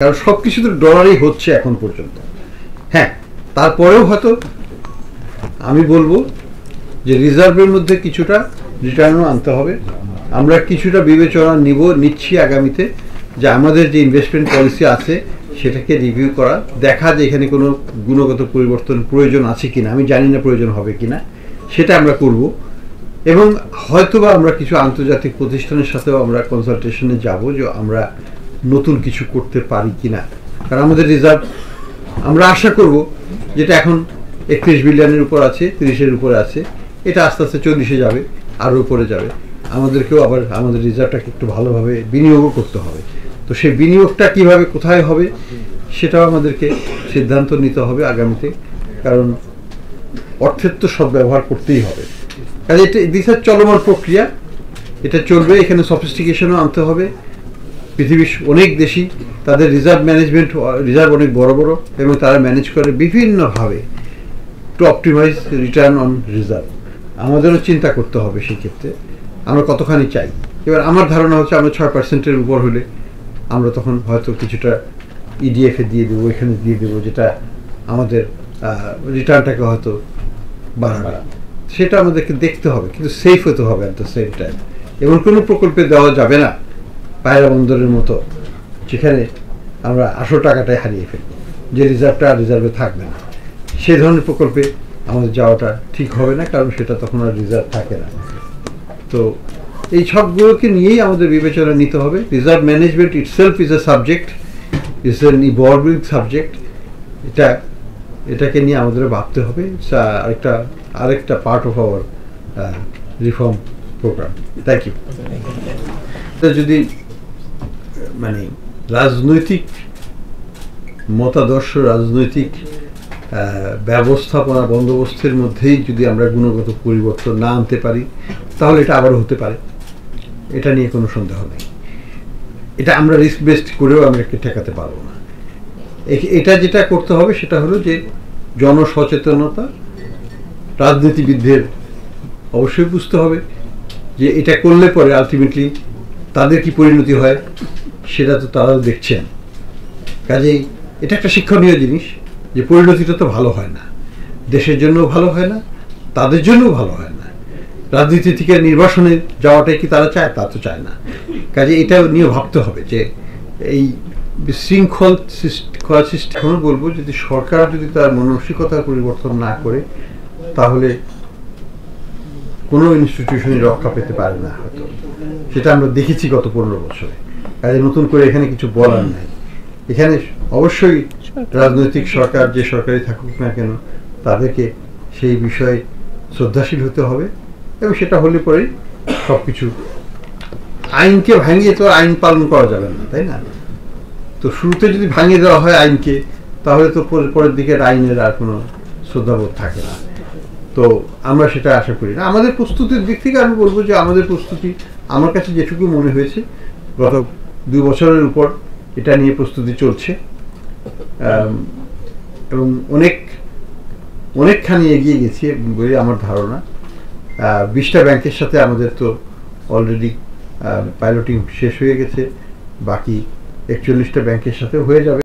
কারণ সবকিছু তো ডলারই হচ্ছে এখন পর্যন্ত। হ্যাঁ, তারপরেও হয়তো আমি বলবো যে রিজার্ভের মধ্যে কিছুটা রিটার্নও আনতে হবে। আমরা কিছুটা বিবেচনা নিচ্ছি আগামীতে, যে আমাদের যে ইনভেস্টমেন্ট পলিসি আছে সেটাকে রিভিউ করা, দেখা যে এখানে কোনো গুণগত পরিবর্তন প্রয়োজন আছে কিনা, আমি জানি না প্রয়োজন হবে কিনা, সেটা আমরা করব। এবং হয়তোবা আমরা কিছু আন্তর্জাতিক প্রতিষ্ঠানের সাথেও আমরা কনসালটেশনে যাব যে আমরা নতুন কিছু করতে পারি কিনা। কারণ আমাদের রিজার্ভ আমরা আশা করব যেটা এখন 31 বিলিয়নের উপর আছে, 30-এর উপরে আছে, এটা আস্তে আস্তে 40-এ যাবে, আরও উপরে যাবে। আমাদেরকেও আবার আমাদের রিজার্ভটাকে একটু ভালোভাবে বিনিয়োগও করতে হবে। তো সেই বিনিয়োগটা কিভাবে কোথায় হবে সেটাও আমাদেরকে সিদ্ধান্ত নিতে হবে আগামীতে, কারণ অর্থের তো সব ব্যবহার করতেই হবে। কাজে এটা দিশার চলমান প্রক্রিয়া, এটা চলবে। এখানে সফিস্টিকেশনও আনতে হবে। পৃথিবীর অনেক দেশই তাদের রিজার্ভ অনেক বড় বড়, এবং তারা ম্যানেজ করে বিভিন্নভাবে to optimise return on reserve. আমাদেরও চিন্তা করতে হবে সেই ক্ষেত্রে আমরা কতখানি চাই। এবার আমার ধারণা হচ্ছে আমরা 6%-এর উপর হলে আমরা তখন হয়তো কিছুটা ইডিএফে দিয়ে দেবো, এখানে দিয়ে দেবো, যেটা আমাদের রিটার্নটাকে হয়তো বাড়াবে। সেটা আমাদেরকে দেখতে হবে, কিন্তু সেফ হতে হবে অ্যাট দ্য সেম টাইম। এমন কোনো প্রকল্পে দেওয়া যাবে না পায়রা বন্দরের মতো, যেখানে আমরা আসল টাকাটাই হারিয়ে ফেলব, যে রিজার্ভটা রিজার্ভে থাকবে না। সেই ধরনের প্রকল্পে আমাদের যাওয়াটা ঠিক হবে না, কারণ সেটা তখন আর রিজার্ভ থাকে না। তো এই সবগুলোকে নিয়েই আমাদের বিবেচনা নিতে হবে। Reserve management itself is a subject, is an evolving subject. এটাকে নিয়ে আমাদের ভাবতে হবে। আরেকটা part of our reform programme. Thank you. যদি মানে রাজনৈতিক মতাদর্শ, রাজনৈতিক ব্যবস্থাপনা বন্দোবস্তের মধ্যেই যদি আমরা গুণগত পরিবর্তন না আনতে পারি, তাহলে এটা আবারও হতে পারে, এটা নিয়ে কোনো সন্দেহ নেই। এটা আমরা রিস্ক বেসড করেও আমরা ঠেকাতে পারবো না। এটা যেটা করতে হবে সেটা হলো যে জনসচেতনতা, রাজনীতিবিদদের অবশ্যই বুঝতে হবে যে এটা করলে পরে আলটিমেটলি তাদের কি পরিণতি হয় সেটা তো তারাও দেখছেন। কাজেই এটা একটা শিক্ষণীয় জিনিস, যে পরিণতিটা তো ভালো হয় না, দেশের জন্যও ভালো হয় না, তাদের জন্যও ভালো হয় না। রাজনীতি থেকে নির্বাসনে যাওয়াটাই কি তারা চায়? তা তো চায় না। কাজে এটা নিয়ে ভাবতে হবে যে এই বিশৃঙ্খল সিস্টেম, বলবো যদি সরকার যদি তার মানসিকতার পরিবর্তন না করে, তাহলে কোনো ইনস্টিটিউশনই রক্ষা পেতে পারে না হয়তো। সেটা আমরা দেখেছি গত 15 বছরে। কাজে নতুন করে এখানে কিছু বলার নাই। এখানে অবশ্যই রাজনৈতিক সরকার, যে সরকারই থাকুক না কেন, তাদেরকে সেই বিষয়ে শ্রদ্ধাশীল হতে হবে, এবং সেটা হলে পরেই সব কিছু। আইনকে ভাঙিয়ে তো আইন পালন করা যাবে না, তাই না? তো শুরুতে যদি ভাঙিয়ে দেওয়া হয় আইনকে, তাহলে তো পরের দিকে আইনের আর কোনো শ্রদ্ধাবোধ থাকে না। তো আমরা সেটা আশা করি না। আমাদের প্রস্তুতির দিক থেকে আমি বলবো যে আমাদের প্রস্তুতি, আমার কাছে যেটুকু মনে হয়েছে, গত 2 বছরের উপর এটা নিয়ে প্রস্তুতি চলছে, এবং অনেকখানি এগিয়ে গেছি বলে আমার ধারণা। 20টা ব্যাংকের সাথে আমাদের তো অলরেডি পাইলটিং শেষ হয়ে গেছে, বাকি 41টা ব্যাংকের সাথে হয়ে যাবে।